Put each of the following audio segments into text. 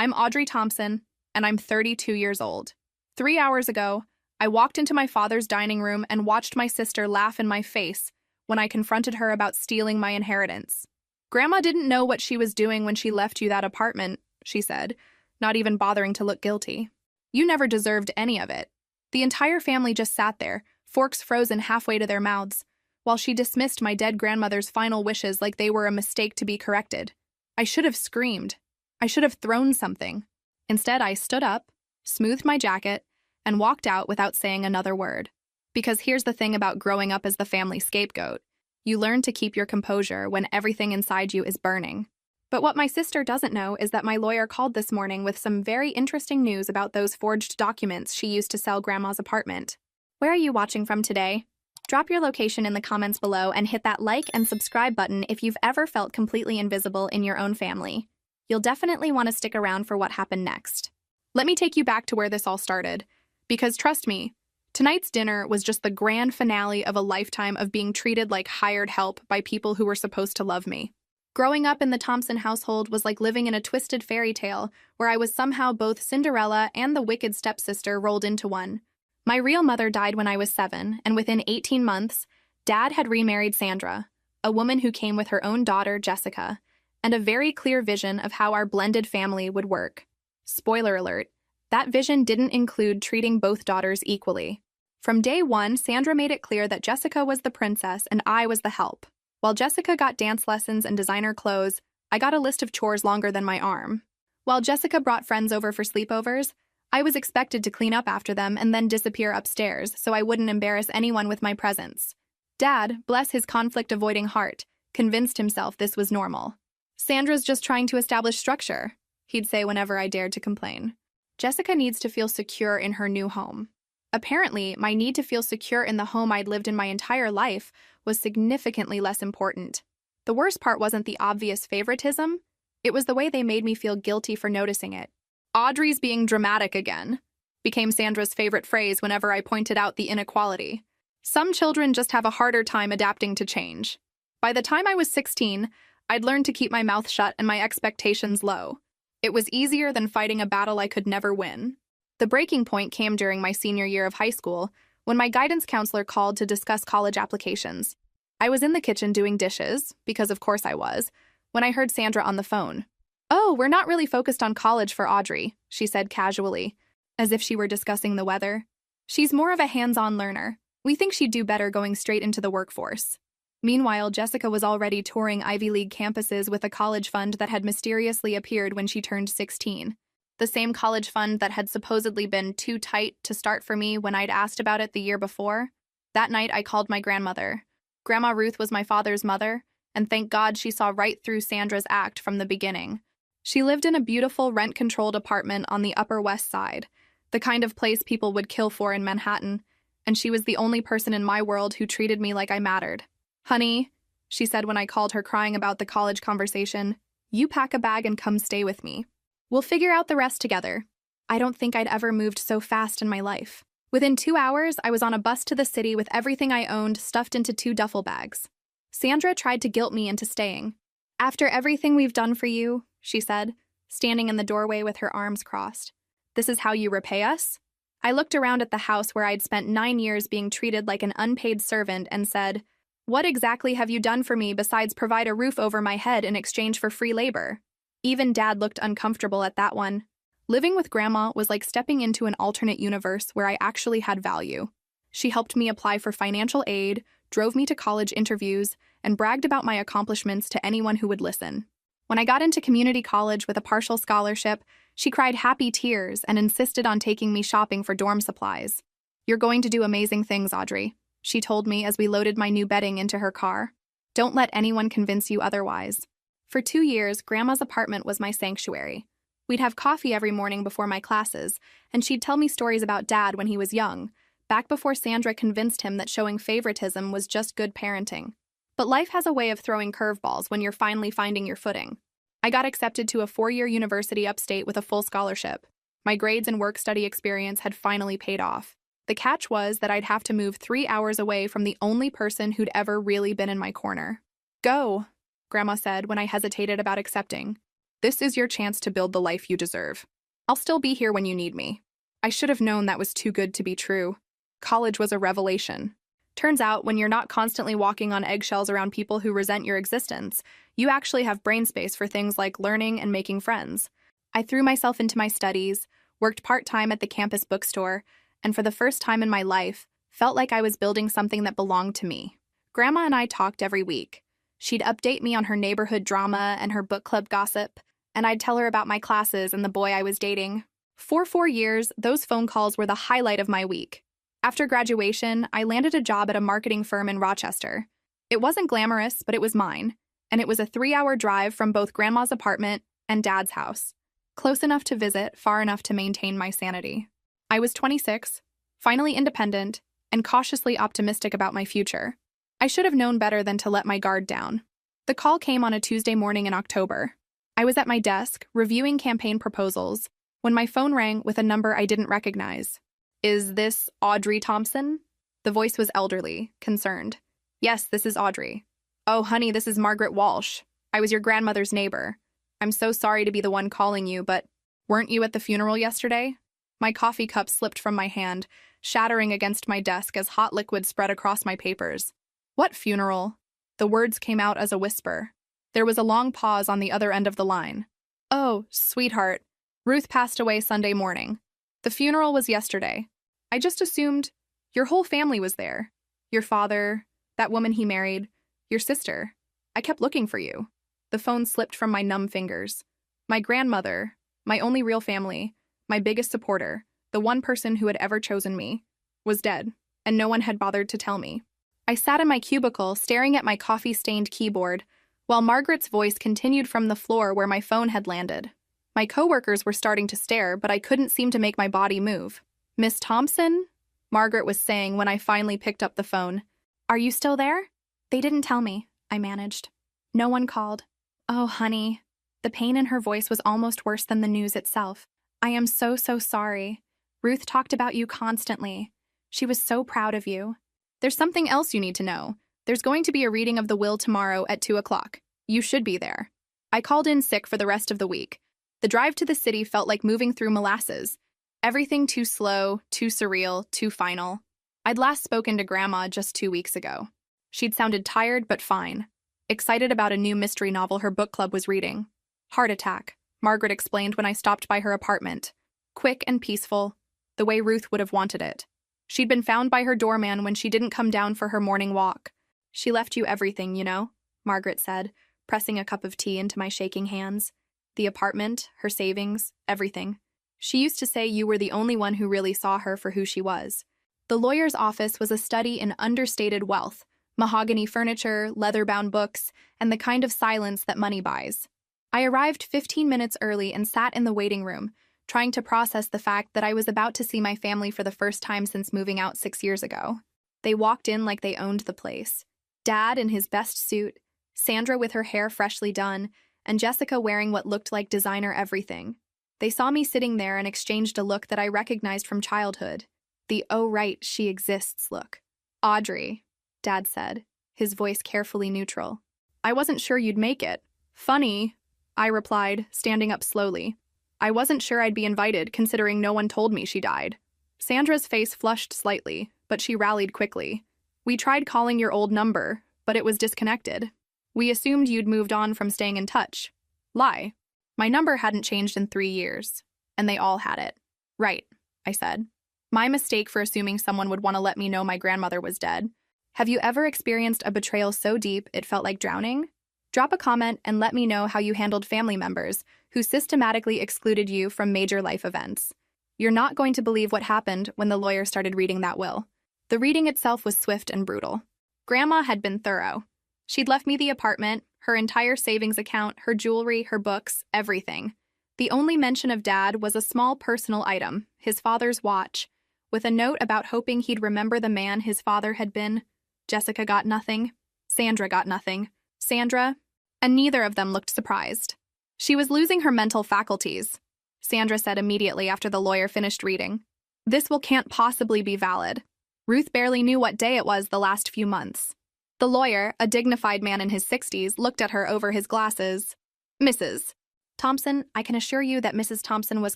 I'm Audrey Thompson, and I'm 32 years old. 3 hours ago, I walked into my father's dining room and watched my sister laugh in my face when I confronted her about stealing my inheritance. Grandma didn't know what she was doing when she left you that apartment, she said, not even bothering to look guilty. You never deserved any of it. The entire family just sat there, forks frozen halfway to their mouths, while she dismissed my dead grandmother's final wishes like they were a mistake to be corrected. I should have screamed. I should have thrown something. Instead, I stood up, smoothed my jacket, and walked out without saying another word. Because here's the thing about growing up as the family scapegoat. You learn to keep your composure when everything inside you is burning. But what my sister doesn't know is that my lawyer called this morning with some very interesting news about those forged documents she used to sell Grandma's apartment. Where are you watching from today? Drop your location in the comments below and hit that like and subscribe button if you've ever felt completely invisible in your own family. You'll definitely want to stick around for what happened next. Let me take you back to where this all started. Because trust me, tonight's dinner was just the grand finale of a lifetime of being treated like hired help by people who were supposed to love me. Growing up in the Thompson household was like living in a twisted fairy tale where I was somehow both Cinderella and the wicked stepsister rolled into one. My real mother died when I was 7, and within 18 months, Dad had remarried Sandra, a woman who came with her own daughter, Jessica, and a very clear vision of how our blended family would work. Spoiler alert, that vision didn't include treating both daughters equally. From day one, Sandra made it clear that Jessica was the princess and I was the help. While Jessica got dance lessons and designer clothes, I got a list of chores longer than my arm. While Jessica brought friends over for sleepovers, I was expected to clean up after them and then disappear upstairs so I wouldn't embarrass anyone with my presence. Dad, bless his conflict-avoiding heart, convinced himself this was normal. Sandra's just trying to establish structure, he'd say whenever I dared to complain. Jessica needs to feel secure in her new home. Apparently, my need to feel secure in the home I'd lived in my entire life was significantly less important. The worst part wasn't the obvious favoritism, it was the way they made me feel guilty for noticing it. Audrey's being dramatic again, became Sandra's favorite phrase whenever I pointed out the inequality. Some children just have a harder time adapting to change. By the time I was 16, I'd learned to keep my mouth shut and my expectations low. It was easier than fighting a battle I could never win. The breaking point came during my senior year of high school, when my guidance counselor called to discuss college applications. I was in the kitchen doing dishes, because of course I was, when I heard Sandra on the phone. "Oh, we're not really focused on college for Audrey," she said casually, as if she were discussing the weather. "She's more of a hands-on learner. We think she'd do better going straight into the workforce." Meanwhile, Jessica was already touring Ivy League campuses with a college fund that had mysteriously appeared when she turned 16. The same college fund that had supposedly been too tight to start for me when I'd asked about it the year before. That night, I called my grandmother. Grandma Ruth was my father's mother, and thank God she saw right through Sandra's act from the beginning. She lived in a beautiful rent-controlled apartment on the Upper West Side, the kind of place people would kill for in Manhattan, and she was the only person in my world who treated me like I mattered. "Honey," she said when I called her crying about the college conversation, "you pack a bag and come stay with me. We'll figure out the rest together." I don't think I'd ever moved so fast in my life. Within 2 hours, I was on a bus to the city with everything I owned stuffed into 2 duffel bags. Sandra tried to guilt me into staying. "After everything we've done for you," she said, standing in the doorway with her arms crossed. "This is how you repay us?" I looked around at the house where I'd spent 9 years being treated like an unpaid servant and said, "What exactly have you done for me besides provide a roof over my head in exchange for free labor?" Even Dad looked uncomfortable at that one. Living with Grandma was like stepping into an alternate universe where I actually had value. She helped me apply for financial aid, drove me to college interviews, and bragged about my accomplishments to anyone who would listen. When I got into community college with a partial scholarship, she cried happy tears and insisted on taking me shopping for dorm supplies. "You're going to do amazing things, Audrey," she told me as we loaded my new bedding into her car. "Don't let anyone convince you otherwise." For 2 years, Grandma's apartment was my sanctuary. We'd have coffee every morning before my classes, and she'd tell me stories about Dad when he was young, back before Sandra convinced him that showing favoritism was just good parenting. But life has a way of throwing curveballs when you're finally finding your footing. I got accepted to a 4-year university upstate with a full scholarship. My grades and work-study experience had finally paid off. The catch was that I'd have to move 3 hours away from the only person who'd ever really been in my corner. "Go," Grandma said when I hesitated about accepting. This is your chance to build the life you deserve. I'll still be here when you need me. I should have known that was too good to be true. College was a revelation. Turns out, when you're not constantly walking on eggshells around people who resent your existence, you actually have brain space for things like learning and making friends. I threw myself into my studies, worked part-time at the campus bookstore, and for the first time in my life, felt like I was building something that belonged to me. Grandma and I talked every week. She'd update me on her neighborhood drama and her book club gossip, and I'd tell her about my classes and the boy I was dating. For 4 years, those phone calls were the highlight of my week. After graduation, I landed a job at a marketing firm in Rochester. It wasn't glamorous, but it was mine, and it was a 3-hour drive from both Grandma's apartment and Dad's house. Close enough to visit, far enough to maintain my sanity. I was 26, finally independent, and cautiously optimistic about my future. I should have known better than to let my guard down. The call came on a Tuesday morning in October. I was at my desk, reviewing campaign proposals, when my phone rang with a number I didn't recognize. "Is this Audrey Thompson?" The voice was elderly, concerned. "Yes, this is Audrey." "Oh, honey, this is Margaret Walsh. I was your grandmother's neighbor. I'm so sorry to be the one calling you, but weren't you at the funeral yesterday?" My coffee cup slipped from my hand, shattering against my desk as hot liquid spread across my papers. "What funeral?" The words came out as a whisper. There was a long pause on the other end of the line. "Oh, sweetheart, Ruth passed away Sunday morning. The funeral was yesterday. I just assumed your whole family was there. Your father, that woman he married, your sister. I kept looking for you." The phone slipped from my numb fingers. My grandmother, my only real family, my biggest supporter, the one person who had ever chosen me, was dead, and no one had bothered to tell me. I sat in my cubicle, staring at my coffee-stained keyboard, while Margaret's voice continued from the floor where my phone had landed. My coworkers were starting to stare, but I couldn't seem to make my body move. "Miss Thompson?" Margaret was saying when I finally picked up the phone. "Are you still there?" "They didn't tell me," I managed. "No one called." "Oh, honey." The pain in her voice was almost worse than the news itself. "I am so sorry. Ruth talked about you constantly. She was so proud of you." "There's something else you need to know. There's going to be a reading of the will tomorrow at 2 o'clock. You should be there." I called in sick for the rest of the week. The drive to the city felt like moving through molasses. Everything too slow, too surreal, too final. I'd last spoken to Grandma just 2 weeks ago. She'd sounded tired but fine, excited about a new mystery novel her book club was reading. "Heart attack," Margaret explained when I stopped by her apartment. Quick and peaceful, the way Ruth would have wanted it. She'd been found by her doorman when she didn't come down for her morning walk. "She left you everything, you know," Margaret said, pressing a cup of tea into my shaking hands. "The apartment, her savings, everything. She used to say you were the only one who really saw her for who she was." The lawyer's office was a study in understated wealth, mahogany furniture, leather-bound books, and the kind of silence that money buys. I arrived 15 minutes early and sat in the waiting room, trying to process the fact that I was about to see my family for the first time since moving out 6 years ago. They walked in like they owned the place. Dad in his best suit, Sandra with her hair freshly done, and Jessica wearing what looked like designer everything. They saw me sitting there and exchanged a look that I recognized from childhood. The "oh right, she exists" look. "Audrey," Dad said, his voice carefully neutral. "I wasn't sure you'd make it." "Funny," I replied, standing up slowly. "I wasn't sure I'd be invited, considering no one told me she died." Sandra's face flushed slightly, but she rallied quickly. "We tried calling your old number, but it was disconnected. We assumed you'd moved on from staying in touch." Lie. My number hadn't changed in 3 years, and they all had it. "Right," I said. "My mistake for assuming someone would want to let me know my grandmother was dead. Have you ever experienced a betrayal so deep it felt like drowning? Drop a comment and let me know how you handled family members who systematically excluded you from major life events. You're not going to believe what happened when the lawyer started reading that will." The reading itself was swift and brutal. Grandma had been thorough. She'd left me the apartment, her entire savings account, her jewelry, her books, everything. The only mention of Dad was a small personal item, his father's watch, with a note about hoping he'd remember the man his father had been. Jessica got nothing. Sandra got nothing. Sandra, and neither of them looked surprised. "She was losing her mental faculties," Sandra said immediately after the lawyer finished reading. "This will can't possibly be valid. Ruth barely knew what day it was the last few months." The lawyer, a dignified man in his 60s, looked at her over his glasses. "Mrs. Thompson, I can assure you that Mrs. Thompson was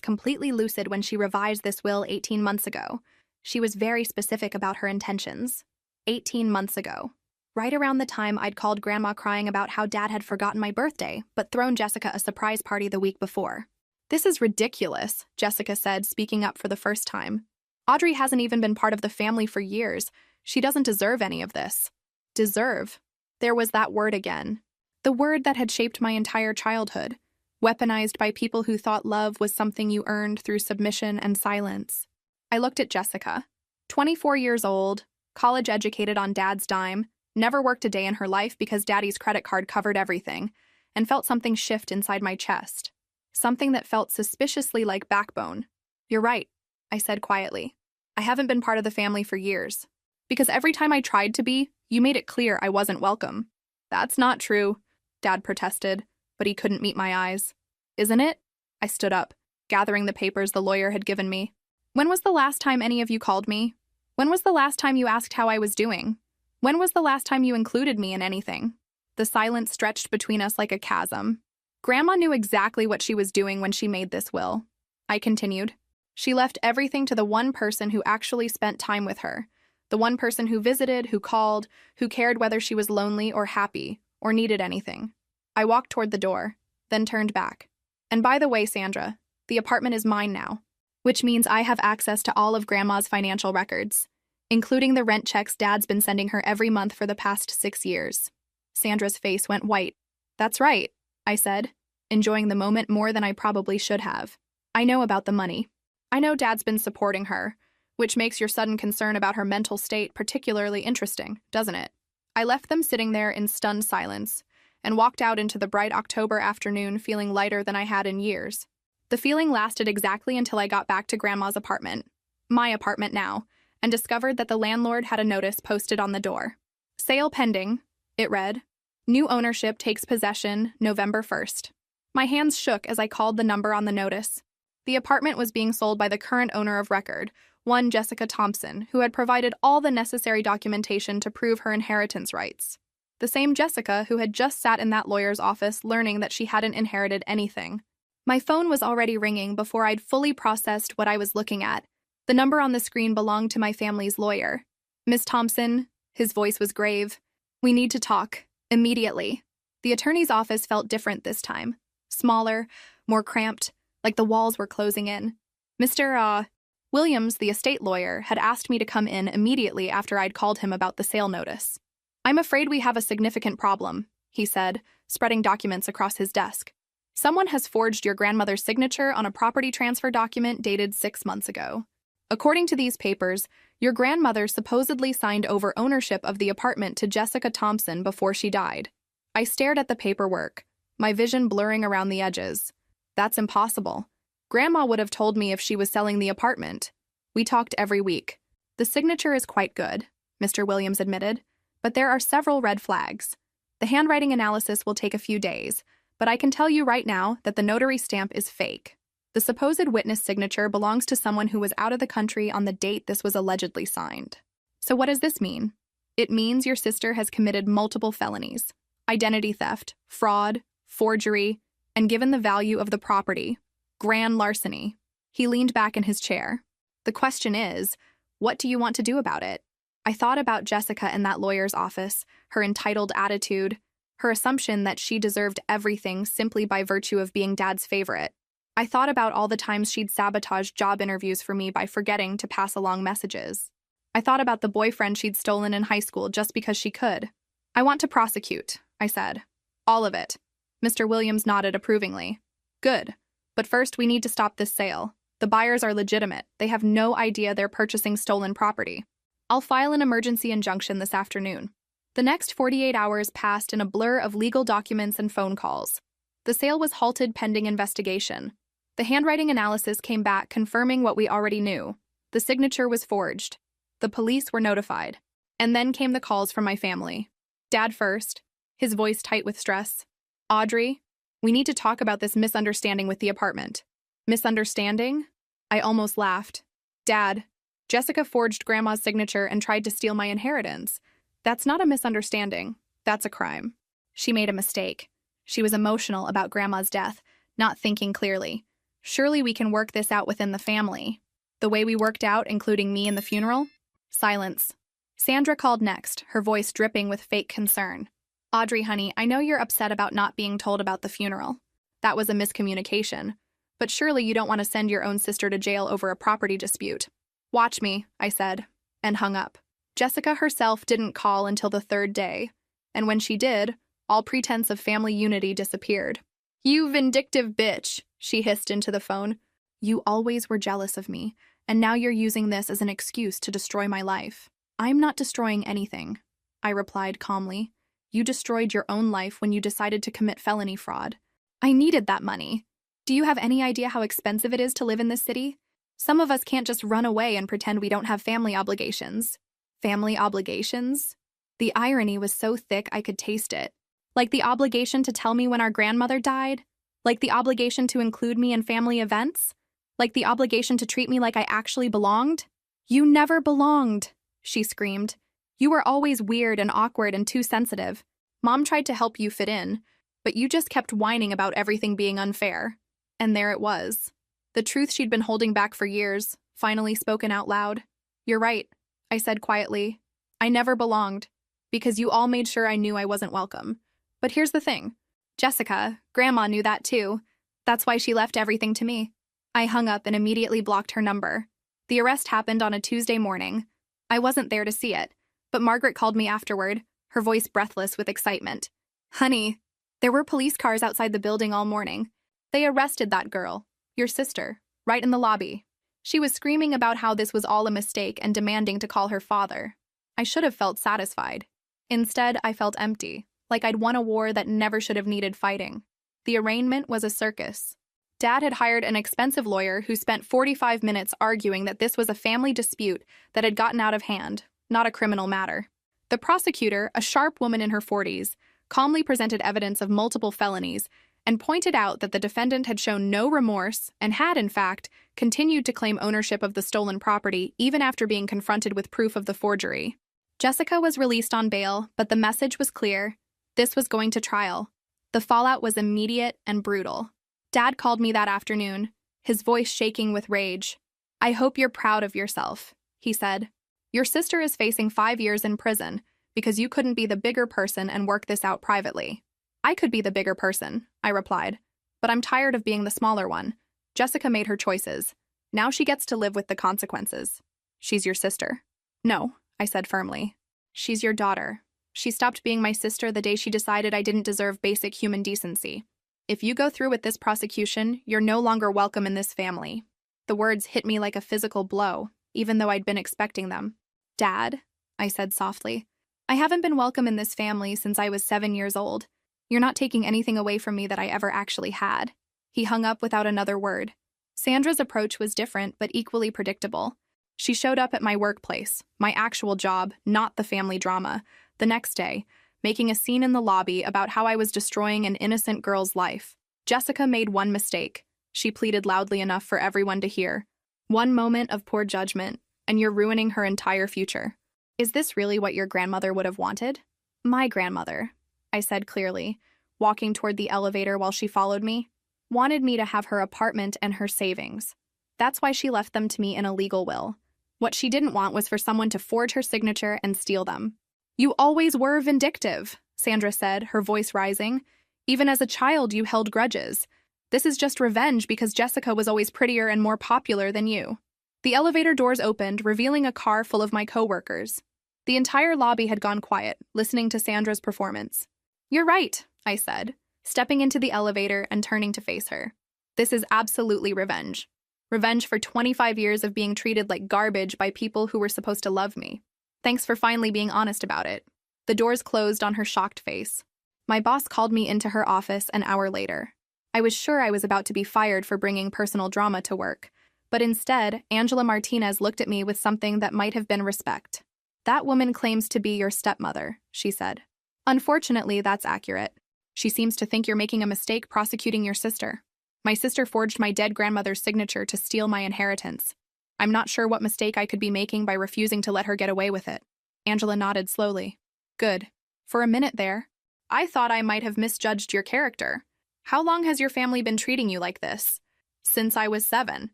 completely lucid when she revised this will 18 months ago. She was very specific about her intentions. 18 months ago. Right around the time I'd called Grandma crying about how Dad had forgotten my birthday, but thrown Jessica a surprise party the week before. This is ridiculous, Jessica said, speaking up for the first time. Audrey hasn't even been part of the family for years. She doesn't deserve any of this. Deserve. There was that word again. The word that had shaped my entire childhood, weaponized by people who thought love was something you earned through submission and silence. I looked at Jessica. 24 years old, college-educated on Dad's dime, never worked a day in her life because Daddy's credit card covered everything, and felt something shift inside my chest. Something that felt suspiciously like backbone. You're right, I said quietly. I haven't been part of the family for years. Because every time I tried to be, you made it clear I wasn't welcome. That's not true, Dad protested, but he couldn't meet my eyes. Isn't it? I stood up, gathering the papers the lawyer had given me. When was the last time any of you called me? When was the last time you asked how I was doing? When was the last time you included me in anything? The silence stretched between us like a chasm. Grandma knew exactly what she was doing when she made this will. I continued. She left everything to the one person who actually spent time with her. The one person who visited, who called, who cared whether she was lonely or happy, or needed anything. I walked toward the door, then turned back. And by the way, Sandra, the apartment is mine now, which means I have access to all of Grandma's financial records, including the rent checks Dad's been sending her every month for the past 6 years. Sandra's face went white. That's right, I said, enjoying the moment more than I probably should have. I know about the money. I know Dad's been supporting her, which makes your sudden concern about her mental state particularly interesting, doesn't it? I left them sitting there in stunned silence and walked out into the bright October afternoon feeling lighter than I had in years. The feeling lasted exactly until I got back to Grandma's apartment, my apartment now, and discovered that the landlord had a notice posted on the door. Sale pending, it read. New ownership takes possession November 1st. My hands shook as I called the number on the notice. The apartment was being sold by the current owner of record, one Jessica Thompson, who had provided all the necessary documentation to prove her inheritance rights. The same Jessica who had just sat in that lawyer's office learning that she hadn't inherited anything. My phone was already ringing before I'd fully processed what I was looking at. The number on the screen belonged to my family's lawyer. Miss Thompson, his voice was grave. We need to talk, immediately. The attorney's office felt different this time. Smaller, more cramped, like the walls were closing in. Mr. Williams, the estate lawyer, had asked me to come in immediately after I'd called him about the sale notice. I'm afraid we have a significant problem, he said, spreading documents across his desk. Someone has forged your grandmother's signature on a property transfer document dated 6 months ago. According to these papers, your grandmother supposedly signed over ownership of the apartment to Jessica Thompson before she died. I stared at the paperwork, my vision blurring around the edges. That's impossible. Grandma would have told me if she was selling the apartment. We talked every week. The signature is quite good, Mr. Williams admitted, but there are several red flags. The handwriting analysis will take a few days, but I can tell you right now that the notary stamp is fake. The supposed witness signature belongs to someone who was out of the country on the date this was allegedly signed. So what does this mean? It means your sister has committed multiple felonies, identity theft, fraud, forgery, and given the value of the property, grand larceny. He leaned back in his chair. The question is, what do you want to do about it? I thought about Jessica in that lawyer's office, her entitled attitude, her assumption that she deserved everything simply by virtue of being Dad's favorite. I thought about all the times she'd sabotaged job interviews for me by forgetting to pass along messages. I thought about the boyfriend she'd stolen in high school just because she could. I want to prosecute, I said. All of it. Mr. Williams nodded approvingly. Good. But first we need to stop this sale. The buyers are legitimate. They have no idea they're purchasing stolen property. I'll file an emergency injunction this afternoon. The next 48 hours passed in a blur of legal documents and phone calls. The sale was halted pending investigation. The handwriting analysis came back confirming what we already knew. The signature was forged. The police were notified. And then came the calls from my family. Dad first, his voice tight with stress. Audrey, we need to talk about this misunderstanding with the apartment. Misunderstanding? I almost laughed. Dad, Jessica forged Grandma's signature and tried to steal my inheritance. That's not a misunderstanding. That's a crime. She made a mistake. She was emotional about Grandma's death, not thinking clearly. Surely we can work this out within the family. The way we worked out, including me and the funeral? Silence. Sandra called next, her voice dripping with fake concern. Audrey, honey, I know you're upset about not being told about the funeral. That was a miscommunication. But surely you don't want to send your own sister to jail over a property dispute. Watch me, I said, and hung up. Jessica herself didn't call until the third day, and when she did, all pretense of family unity disappeared. You vindictive bitch, she hissed into the phone. You always were jealous of me, and now you're using this as an excuse to destroy my life. I'm not destroying anything, I replied calmly. You destroyed your own life when you decided to commit felony fraud. I needed that money. Do you have any idea how expensive it is to live in this city? Some of us can't just run away and pretend we don't have family obligations. Family obligations? The irony was so thick I could taste it. Like the obligation to tell me when our grandmother died? Like the obligation to include me in family events? Like the obligation to treat me like I actually belonged? You never belonged, she screamed. You were always weird and awkward and too sensitive. Mom tried to help you fit in, but you just kept whining about everything being unfair. And there it was. The truth she'd been holding back for years, finally spoken out loud. You're right, I said quietly. I never belonged, because you all made sure I knew I wasn't welcome. But here's the thing. Jessica, Grandma knew that too. That's why she left everything to me. I hung up and immediately blocked her number. The arrest happened on a Tuesday morning. I wasn't there to see it, but Margaret called me afterward, her voice breathless with excitement. Honey, there were police cars outside the building all morning. They arrested that girl, your sister, right in the lobby. She was screaming about how this was all a mistake and demanding to call her father. I should have felt satisfied. Instead, I felt empty, like I'd won a war that never should have needed fighting. The arraignment was a circus. Dad had hired an expensive lawyer who spent 45 minutes arguing that this was a family dispute that had gotten out of hand, not a criminal matter. The prosecutor, a sharp woman in her 40s, calmly presented evidence of multiple felonies and pointed out that the defendant had shown no remorse and had, in fact, continued to claim ownership of the stolen property even after being confronted with proof of the forgery. Jessica was released on bail, but the message was clear. This was going to trial. The fallout was immediate and brutal. Dad called me that afternoon, his voice shaking with rage. I hope you're proud of yourself, he said. Your sister is facing 5 years in prison because you couldn't be the bigger person and work this out privately. I could be the bigger person, I replied, but I'm tired of being the smaller one. Jessica made her choices. Now she gets to live with the consequences. She's your sister. No, I said firmly. She's your daughter. She stopped being my sister the day she decided I didn't deserve basic human decency. If you go through with this prosecution, you're no longer welcome in this family. The words hit me like a physical blow, even though I'd been expecting them. Dad, I said softly, I haven't been welcome in this family since I was 7 years old. You're not taking anything away from me that I ever actually had. He hung up without another word. Sandra's approach was different, but equally predictable. She showed up at my workplace, my actual job, not the family drama, the next day, making a scene in the lobby about how I was destroying an innocent girl's life. Jessica made one mistake. She pleaded loudly enough for everyone to hear. One moment of poor judgment, and you're ruining her entire future. Is this really what your grandmother would have wanted? My grandmother, I said clearly, walking toward the elevator while she followed me, wanted me to have her apartment and her savings. That's why she left them to me in a legal will. What she didn't want was for someone to forge her signature and steal them. You always were vindictive, Sandra said, her voice rising. Even as a child, you held grudges. This is just revenge because Jessica was always prettier and more popular than you. The elevator doors opened, revealing a car full of my coworkers. The entire lobby had gone quiet, listening to Sandra's performance. You're right, I said, stepping into the elevator and turning to face her. This is absolutely revenge. Revenge for 25 years of being treated like garbage by people who were supposed to love me. Thanks for finally being honest about it. The doors closed on her shocked face. My boss called me into her office an hour later. I was sure I was about to be fired for bringing personal drama to work, but instead, Angela Martinez looked at me with something that might have been respect. That woman claims to be your stepmother, she said. Unfortunately, that's accurate. She seems to think you're making a mistake prosecuting your sister. My sister forged my dead grandmother's signature to steal my inheritance. I'm not sure what mistake I could be making by refusing to let her get away with it. Angela nodded slowly. Good. For a minute there, I thought I might have misjudged your character. How long has your family been treating you like this? Since I was 7.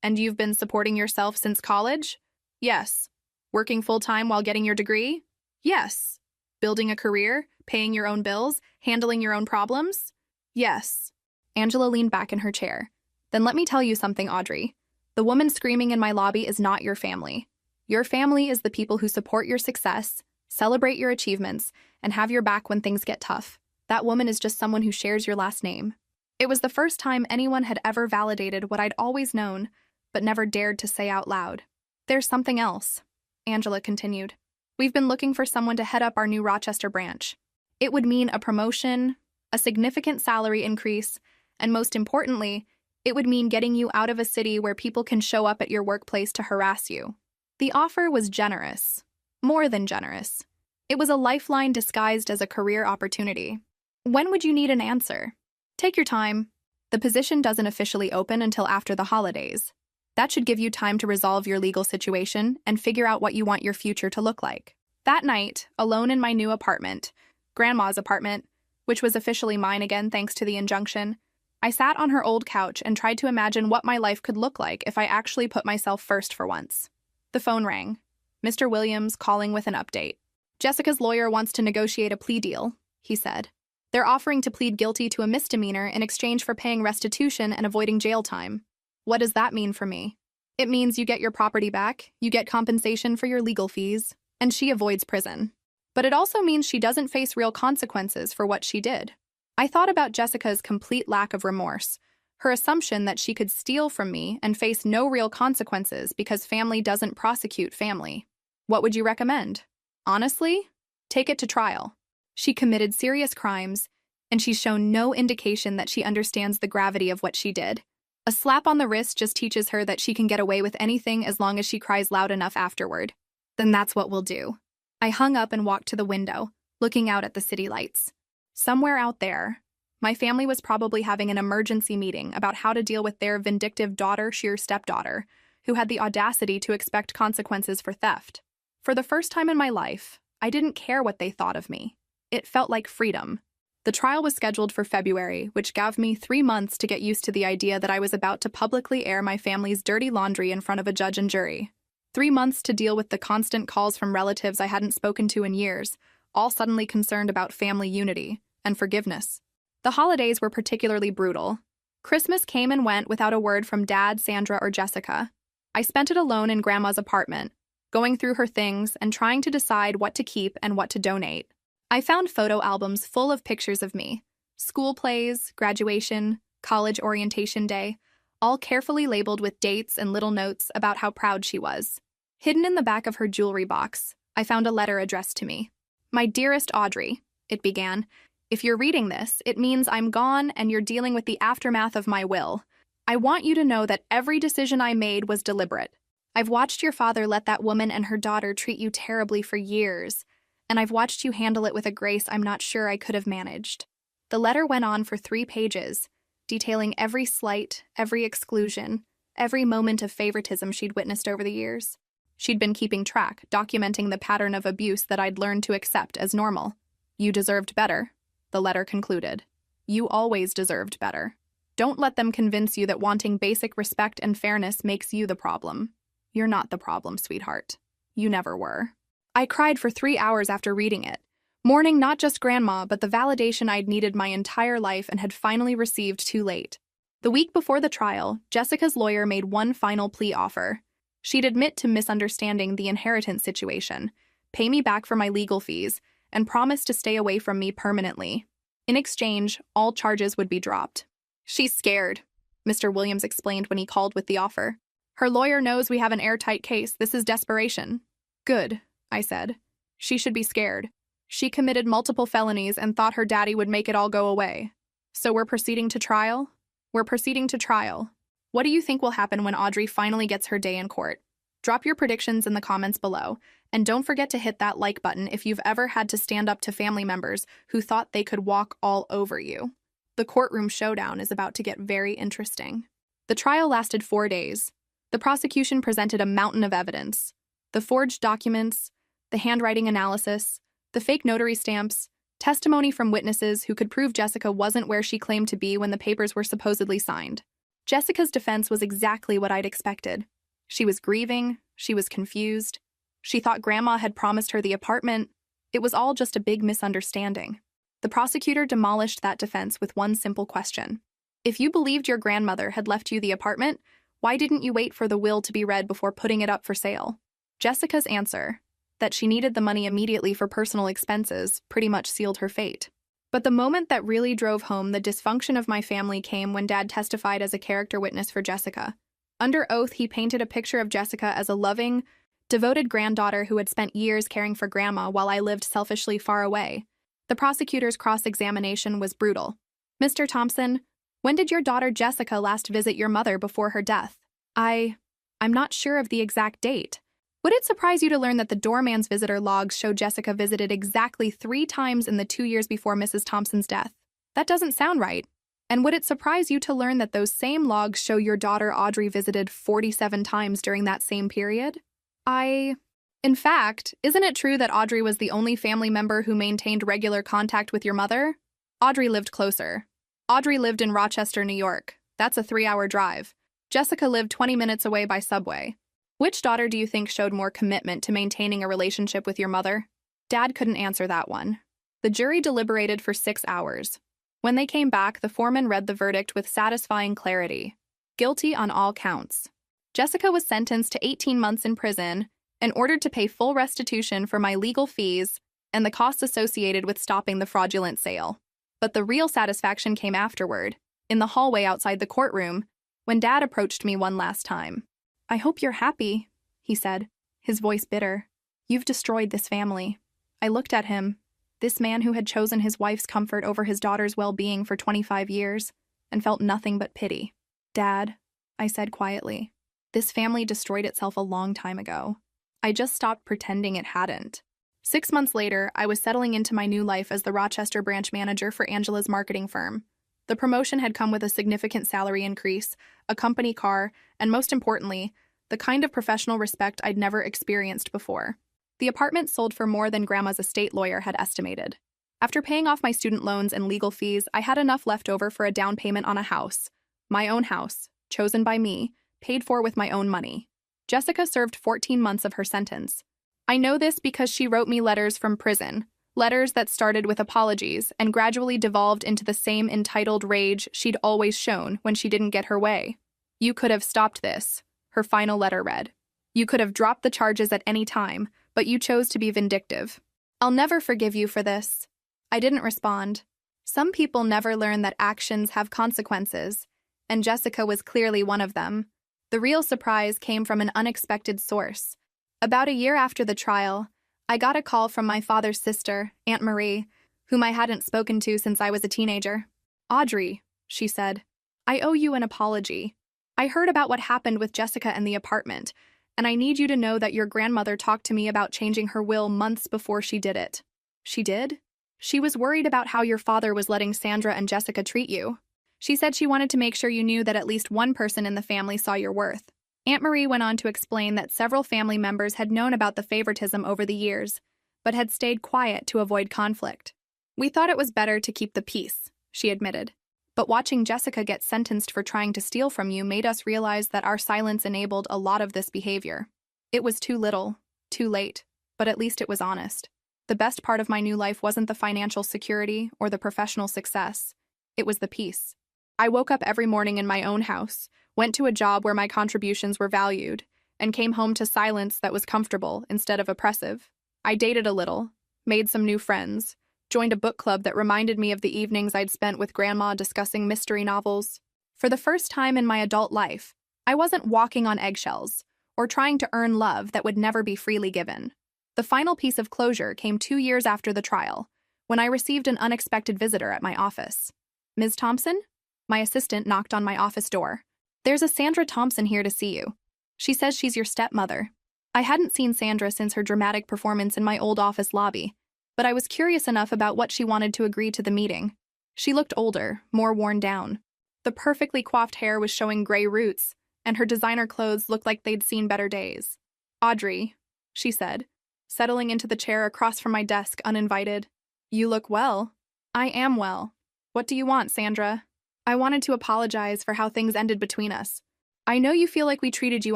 And you've been supporting yourself since college? Yes. Working full-time while getting your degree? Yes. Building a career, paying your own bills, handling your own problems? Yes. Angela leaned back in her chair. Then let me tell you something, Audrey. The woman screaming in my lobby is not your family. Your family is the people who support your success, celebrate your achievements, and have your back when things get tough. That woman is just someone who shares your last name. It was the first time anyone had ever validated what I'd always known, but never dared to say out loud. There's something else, Angela continued. We've been looking for someone to head up our new Rochester branch. It would mean a promotion, a significant salary increase, and most importantly, it would mean getting you out of a city where people can show up at your workplace to harass you. The offer was generous. More than generous. It was a lifeline disguised as a career opportunity. When would you need an answer? Take your time. The position doesn't officially open until after the holidays. That should give you time to resolve your legal situation and figure out what you want your future to look like. That night, alone in my new apartment, Grandma's apartment, which was officially mine again thanks to the injunction, I sat on her old couch and tried to imagine what my life could look like if I actually put myself first for once. The phone rang. Mr. Williams calling with an update. Jessica's lawyer wants to negotiate a plea deal, he said. They're offering to plead guilty to a misdemeanor in exchange for paying restitution and avoiding jail time. What does that mean for me? It means you get your property back, you get compensation for your legal fees, and she avoids prison. But it also means she doesn't face real consequences for what she did. I thought about Jessica's complete lack of remorse, her assumption that she could steal from me and face no real consequences because family doesn't prosecute family. What would you recommend? Honestly, take it to trial. She committed serious crimes, and she's shown no indication that she understands the gravity of what she did. A slap on the wrist just teaches her that she can get away with anything as long as she cries loud enough afterward. Then that's what we'll do. I hung up and walked to the window, looking out at the city lights. Somewhere out there, my family was probably having an emergency meeting about how to deal with their vindictive daughter-stepdaughter, who had the audacity to expect consequences for theft. For the first time in my life, I didn't care what they thought of me. It felt like freedom. The trial was scheduled for February, which gave me 3 months to get used to the idea that I was about to publicly air my family's dirty laundry in front of a judge and jury. 3 months to deal with the constant calls from relatives I hadn't spoken to in years, all suddenly concerned about family unity and forgiveness. The holidays were particularly brutal. Christmas came and went without a word from Dad, Sandra, or Jessica. I spent it alone in Grandma's apartment, going through her things and trying to decide what to keep and what to donate. I found photo albums full of pictures of me, school plays, graduation, college orientation day, all carefully labeled with dates and little notes about how proud she was. Hidden in the back of her jewelry box, I found a letter addressed to me. My dearest Audrey, it began, if you're reading this, it means I'm gone and you're dealing with the aftermath of my will. I want you to know that every decision I made was deliberate. I've watched your father let that woman and her daughter treat you terribly for years, and I've watched you handle it with a grace I'm not sure I could have managed. The letter went on for 3 pages, detailing every slight, every exclusion, every moment of favoritism she'd witnessed over the years. She'd been keeping track, documenting the pattern of abuse that I'd learned to accept as normal. You deserved better, the letter concluded. You always deserved better. Don't let them convince you that wanting basic respect and fairness makes you the problem. You're not the problem, sweetheart. You never were. I cried for 3 hours after reading it, mourning not just Grandma, but the validation I'd needed my entire life and had finally received too late. The week before the trial, Jessica's lawyer made one final plea offer. She'd admit to misunderstanding the inheritance situation, pay me back for my legal fees, and promise to stay away from me permanently. In exchange, all charges would be dropped. She's scared, Mr. Williams explained when he called with the offer. Her lawyer knows we have an airtight case. This is desperation. Good, I said. She should be scared. She committed multiple felonies and thought her daddy would make it all go away. So we're proceeding to trial? We're proceeding to trial. What do you think will happen when Audrey finally gets her day in court? Drop your predictions in the comments below, and don't forget to hit that like button if you've ever had to stand up to family members who thought they could walk all over you. The courtroom showdown is about to get very interesting. The trial lasted 4 days. The prosecution presented a mountain of evidence. The forged documents, the handwriting analysis, the fake notary stamps, Testimony from witnesses who could prove Jessica wasn't where she claimed to be when the papers were supposedly signed. Jessica's defense was exactly what I'd expected. She was grieving, she was confused. She thought Grandma had promised her the apartment. It was all just a big misunderstanding. The prosecutor demolished that defense with one simple question. If you believed your grandmother had left you the apartment, why didn't you wait for the will to be read before putting it up for sale? Jessica's answer, that she needed the money immediately for personal expenses, pretty much sealed her fate. But the moment that really drove home the dysfunction of my family came when Dad testified as a character witness for Jessica. Under oath, he painted a picture of Jessica as a loving, devoted granddaughter who had spent years caring for Grandma while I lived selfishly far away. The prosecutor's cross-examination was brutal. Mr. Thompson, when did your daughter Jessica last visit your mother before her death? I'm not sure of the exact date. Would it surprise you to learn that the doorman's visitor logs show Jessica visited exactly 3 times in the 2 years before Mrs. Thompson's death? That doesn't sound right. And would it surprise you to learn that those same logs show your daughter Audrey visited 47 times during that same period? In fact, isn't it true that Audrey was the only family member who maintained regular contact with your mother? Audrey lived closer. Audrey lived in Rochester, New York. That's a 3-hour drive. Jessica lived 20 minutes away by subway. Which daughter do you think showed more commitment to maintaining a relationship with your mother? Dad couldn't answer that one. The jury deliberated for 6 hours. When they came back, the foreman read the verdict with satisfying clarity. Guilty on all counts. Jessica was sentenced to 18 months in prison and ordered to pay full restitution for my legal fees and the costs associated with stopping the fraudulent sale. But the real satisfaction came afterward, in the hallway outside the courtroom, when Dad approached me one last time. "I hope you're happy," he said, his voice bitter. "You've destroyed this family." I looked at him, this man who had chosen his wife's comfort over his daughter's well-being for 25 years, and felt nothing but pity. "Dad," I said quietly, "this family destroyed itself a long time ago. I just stopped pretending it hadn't." 6 months later, I was settling into my new life as the Rochester branch manager for Angela's marketing firm. The promotion had come with a significant salary increase, a company car, and most importantly, the kind of professional respect I'd never experienced before. The apartment sold for more than Grandma's estate lawyer had estimated. After paying off my student loans and legal fees, I had enough left over for a down payment on a house. My own house, chosen by me, paid for with my own money. Jessica served 14 months of her sentence. I know this because she wrote me letters from prison, letters that started with apologies and gradually devolved into the same entitled rage she'd always shown when she didn't get her way. "You could have stopped this," her final letter read. "You could have dropped the charges at any time, but you chose to be vindictive. I'll never forgive you for this." I didn't respond. Some people never learn that actions have consequences, and Jessica was clearly one of them. The real surprise came from an unexpected source. About a year after the trial, I got a call from my father's sister, Aunt Marie, whom I hadn't spoken to since I was a teenager. "Audrey," she said, "I owe you an apology. I heard about what happened with Jessica and the apartment, and I need you to know that your grandmother talked to me about changing her will months before she did it." "She did?" "She was worried about how your father was letting Sandra and Jessica treat you. She said she wanted to make sure you knew that at least one person in the family saw your worth." Aunt Marie went on to explain that several family members had known about the favoritism over the years, but had stayed quiet to avoid conflict. "We thought it was better to keep the peace," she admitted. "But watching Jessica get sentenced for trying to steal from you made us realize that our silence enabled a lot of this behavior. It was too little, too late, but at least it was honest. The best part of my new life wasn't the financial security or the professional success. It was the peace. I woke up every morning in my own house, went to a job where my contributions were valued, and came home to silence that was comfortable instead of oppressive. I dated a little, made some new friends, joined a book club that reminded me of the evenings I'd spent with Grandma discussing mystery novels. For the first time in my adult life, I wasn't walking on eggshells or trying to earn love that would never be freely given. The final piece of closure came 2 years after the trial, when I received an unexpected visitor at my office. "Ms. Thompson?" My assistant knocked on my office door. "There's a Sandra Thompson here to see you. She says she's your stepmother." I hadn't seen Sandra since her dramatic performance in my old office lobby, but I was curious enough about what she wanted to agree to the meeting. She looked older, more worn down. The perfectly coiffed hair was showing gray roots, and her designer clothes looked like they'd seen better days. "Audrey," she said, settling into the chair across from my desk uninvited, You look well. I am well. What do you want, Sandra? I wanted to apologize for how things ended between us. I know you feel like we treated you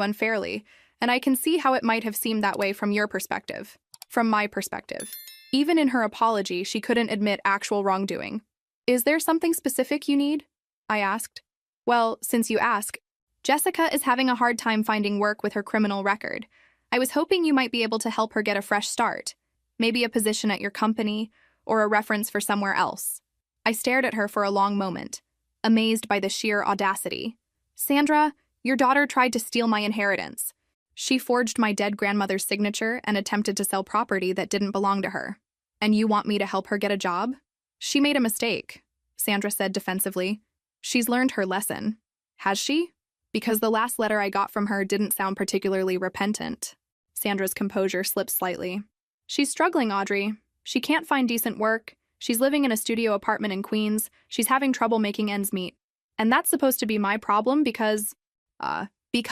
unfairly, and I can see how it might have seemed that way from your perspective. From my perspective. Even in her apology, she couldn't admit actual wrongdoing. Is there something specific you need? I asked. Well, since you ask, Jessica is having a hard time finding work with her criminal record. I was hoping you might be able to help her get a fresh start. Maybe a position at your company, or a reference for somewhere else. I stared at her for a long moment, amazed by the sheer audacity. Sandra, your daughter tried to steal my inheritance. She forged my dead grandmother's signature and attempted to sell property that didn't belong to her. And you want me to help her get a job? She made a mistake, Sandra said defensively. She's learned her lesson. Has she? Because the last letter I got from her didn't sound particularly repentant. Sandra's composure slipped slightly. She's struggling, Audrey. She can't find decent work. She's living in a studio apartment in Queens. She's having trouble making ends meet. And that's supposed to be my problem because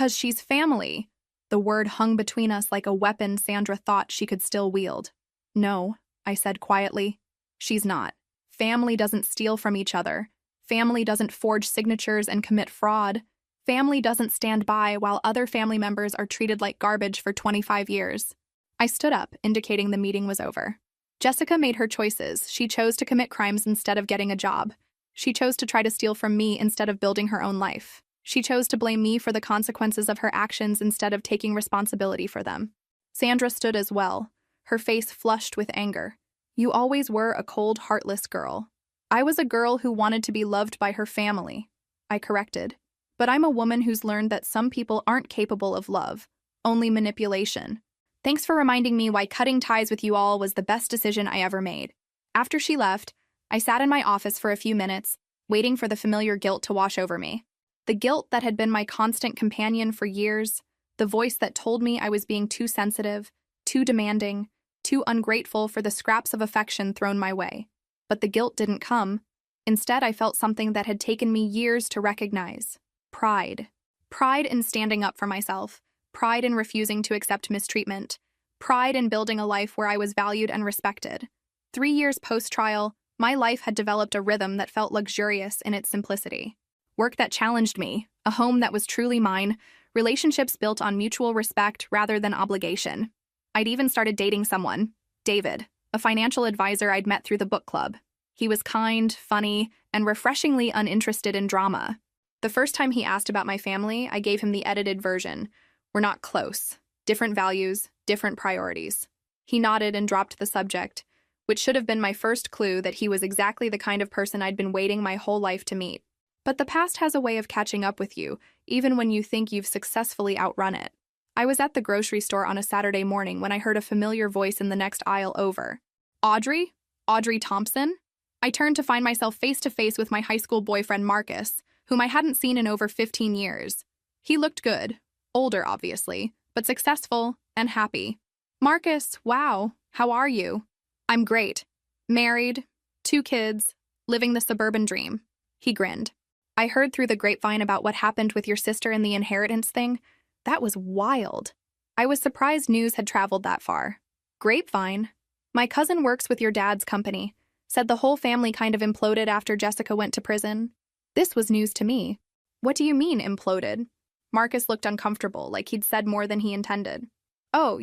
she's family. The word hung between us like a weapon Sandra thought she could still wield. No, I said quietly. She's not. Family doesn't steal from each other. Family doesn't forge signatures and commit fraud. Family doesn't stand by while other family members are treated like garbage for 25 years. I stood up, indicating the meeting was over. Jessica made her choices. She chose to commit crimes instead of getting a job. She chose to try to steal from me instead of building her own life. She chose to blame me for the consequences of her actions instead of taking responsibility for them. Sandra stood as well, her face flushed with anger. You always were a cold, heartless girl. I was a girl who wanted to be loved by her family. I corrected. But I'm a woman who's learned that some people aren't capable of love, only manipulation. Thanks for reminding me why cutting ties with you all was the best decision I ever made. After she left, I sat in my office for a few minutes, waiting for the familiar guilt to wash over me. The guilt that had been my constant companion for years, the voice that told me I was being too sensitive, too demanding, too ungrateful for the scraps of affection thrown my way. But the guilt didn't come. Instead, I felt something that had taken me years to recognize. Pride. Pride in standing up for myself. Pride in refusing to accept mistreatment. Pride in building a life where I was valued and respected. 3 years post-trial, my life had developed a rhythm that felt luxurious in its simplicity. Work that challenged me, a home that was truly mine, relationships built on mutual respect rather than obligation. I'd even started dating someone, David, a financial advisor I'd met through the book club. He was kind, funny, and refreshingly uninterested in drama. The first time he asked about my family, I gave him the edited version. We're not close. Different values, different priorities. He nodded and dropped the subject, which should have been my first clue that he was exactly the kind of person I'd been waiting my whole life to meet. But the past has a way of catching up with you, even when you think you've successfully outrun it. I was at the grocery store on a Saturday morning when I heard a familiar voice in the next aisle over. Audrey? Audrey Thompson? I turned to find myself face to face with my high school boyfriend Marcus, whom I hadn't seen in over 15 years. He looked good. Older, obviously, but successful and happy. Marcus, wow, how are you? I'm great. Married, 2 kids, living the suburban dream. He grinned. I heard through the grapevine about what happened with your sister and the inheritance thing. That was wild. I was surprised news had traveled that far. Grapevine? My cousin works with your dad's company. Said the whole family kind of imploded after Jessica went to prison. This was news to me. What do you mean, imploded? Marcus looked uncomfortable, like he'd said more than he intended. Oh,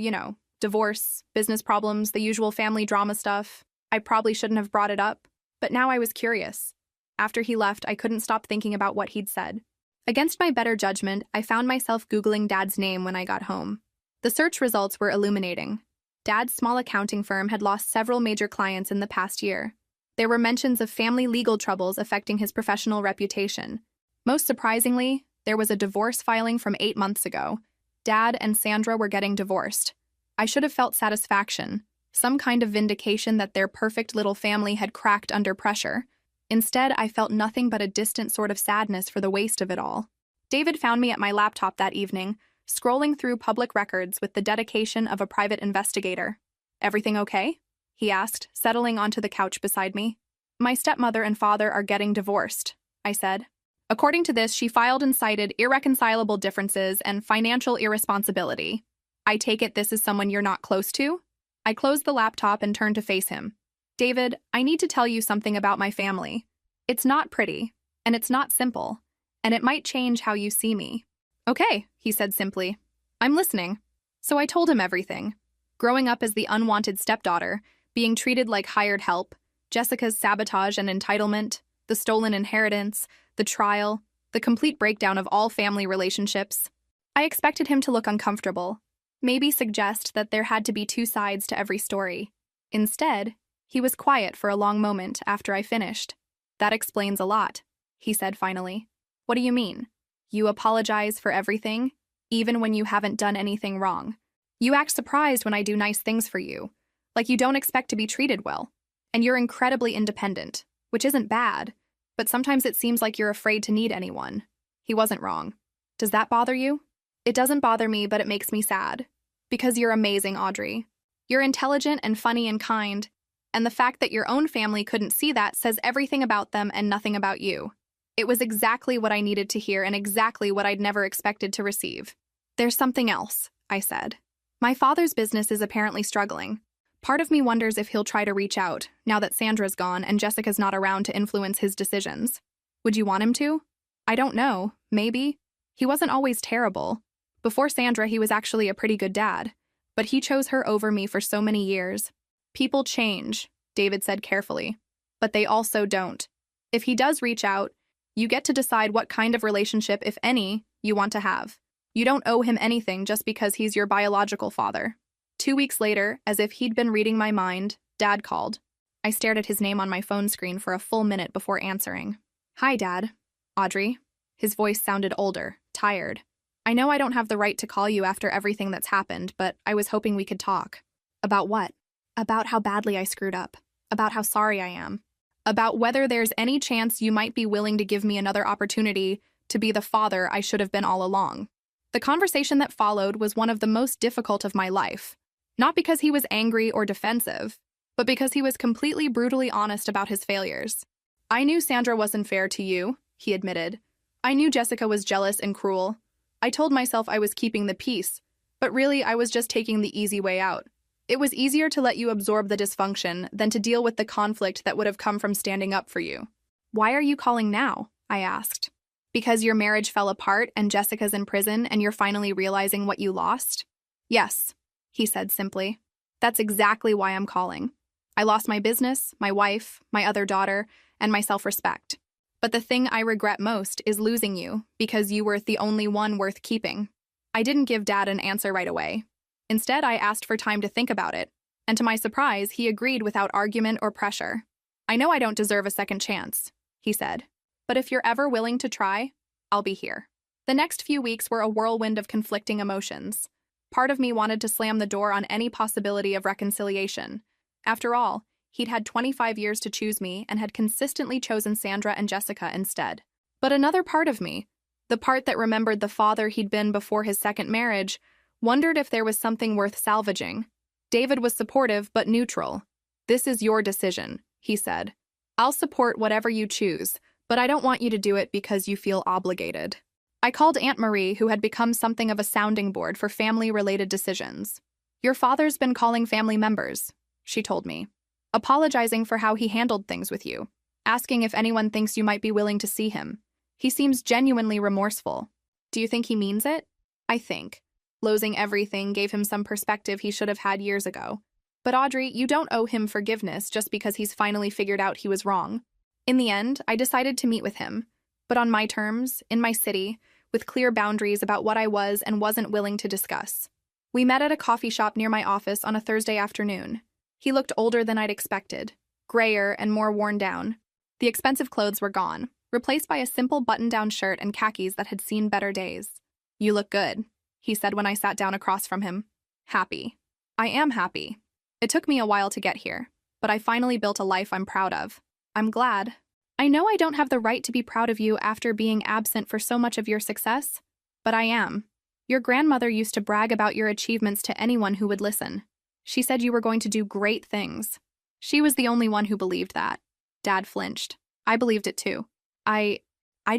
divorce, business problems, the usual family drama stuff. I probably shouldn't have brought it up, but now I was curious. After he left, I couldn't stop thinking about what he'd said. Against my better judgment, I found myself Googling Dad's name when I got home. The search results were illuminating. Dad's small accounting firm had lost several major clients in the past year. There were mentions of family legal troubles affecting his professional reputation. Most surprisingly, there was a divorce filing from 8 months ago. Dad and Sandra were getting divorced. I should have felt satisfaction, some kind of vindication that their perfect little family had cracked under pressure. Instead, I felt nothing but a distant sort of sadness for the waste of it all. David found me at my laptop that evening, scrolling through public records with the dedication of a private investigator. Everything okay? He asked, settling onto the couch beside me. My stepmother and father are getting divorced, I said. According to this, she filed and cited irreconcilable differences and financial irresponsibility. I take it this is someone you're not close to? I closed the laptop and turned to face him. David, I need to tell you something about my family. It's not pretty, and it's not simple, and it might change how you see me. Okay, he said simply. I'm listening. So I told him everything. Growing up as the unwanted stepdaughter, being treated like hired help, Jessica's sabotage and entitlement, the stolen inheritance, the trial, the complete breakdown of all family relationships. I expected him to look uncomfortable, maybe suggest that there had to be two sides to every story. Instead, he was quiet for a long moment after I finished. That explains a lot, he said finally. What do you mean? You apologize for everything, even when you haven't done anything wrong. You act surprised when I do nice things for you, like you don't expect to be treated well. And you're incredibly independent, which isn't bad, but sometimes it seems like you're afraid to need anyone. He wasn't wrong. Does that bother you? It doesn't bother me, but it makes me sad. Because you're amazing, Audrey. You're intelligent and funny and kind, and the fact that your own family couldn't see that says everything about them and nothing about you. It was exactly what I needed to hear and exactly what I'd never expected to receive. There's something else, I said. My father's business is apparently struggling. Part of me wonders if he'll try to reach out, now that Sandra's gone and Jessica's not around to influence his decisions. Would you want him to? I don't know, maybe. He wasn't always terrible. Before Sandra, he was actually a pretty good dad. But he chose her over me for so many years. People change, David said carefully. But they also don't. If he does reach out, you get to decide what kind of relationship, if any, you want to have. You don't owe him anything just because he's your biological father. 2 weeks later, as if he'd been reading my mind, Dad called. I stared at his name on my phone screen for a full minute before answering. Hi, Dad. Audrey. His voice sounded older, tired. I know I don't have the right to call you after everything that's happened, but I was hoping we could talk. About what? About how badly I screwed up. About how sorry I am. About whether there's any chance you might be willing to give me another opportunity to be the father I should have been all along. The conversation that followed was one of the most difficult of my life. Not because he was angry or defensive, but because he was completely brutally honest about his failures. I knew Sandra wasn't fair to you, he admitted. I knew Jessica was jealous and cruel. I told myself I was keeping the peace, but really I was just taking the easy way out. It was easier to let you absorb the dysfunction than to deal with the conflict that would have come from standing up for you. Why are you calling now? I asked. Because your marriage fell apart and Jessica's in prison and you're finally realizing what you lost? Yes, he said simply. That's exactly why I'm calling. I lost my business, my wife, my other daughter, and my self-respect. But the thing I regret most is losing you because you were the only one worth keeping. I didn't give Dad an answer right away. Instead, I asked for time to think about it, and to my surprise, he agreed without argument or pressure. I know I don't deserve a second chance, he said, but if you're ever willing to try, I'll be here. The next few weeks were a whirlwind of conflicting emotions. Part of me wanted to slam the door on any possibility of reconciliation. After all, he'd had 25 years to choose me and had consistently chosen Sandra and Jessica instead. But another part of me, the part that remembered the father he'd been before his second marriage, wondered if there was something worth salvaging. David was supportive but neutral. This is your decision, he said. I'll support whatever you choose, but I don't want you to do it because you feel obligated. I called Aunt Marie, who had become something of a sounding board for family-related decisions. Your father's been calling family members, she told me, apologizing for how he handled things with you, asking if anyone thinks you might be willing to see him. He seems genuinely remorseful. Do you think he means it? I think. Losing everything gave him some perspective he should have had years ago. But Audrey, you don't owe him forgiveness just because he's finally figured out he was wrong. In the end, I decided to meet with him, but on my terms, in my city, with clear boundaries about what I was and wasn't willing to discuss. We met at a coffee shop near my office on a Thursday afternoon. He looked older than I'd expected, grayer and more worn down. The expensive clothes were gone, replaced by a simple button-down shirt and khakis that had seen better days. You look good, he said when I sat down across from him. Happy. I am happy. It took me a while to get here, but I finally built a life I'm proud of. I'm glad. I know I don't have the right to be proud of you after being absent for so much of your success, but I am. Your grandmother used to brag about your achievements to anyone who would listen. She said you were going to do great things. She was the only one who believed that. Dad flinched. I believed it too. I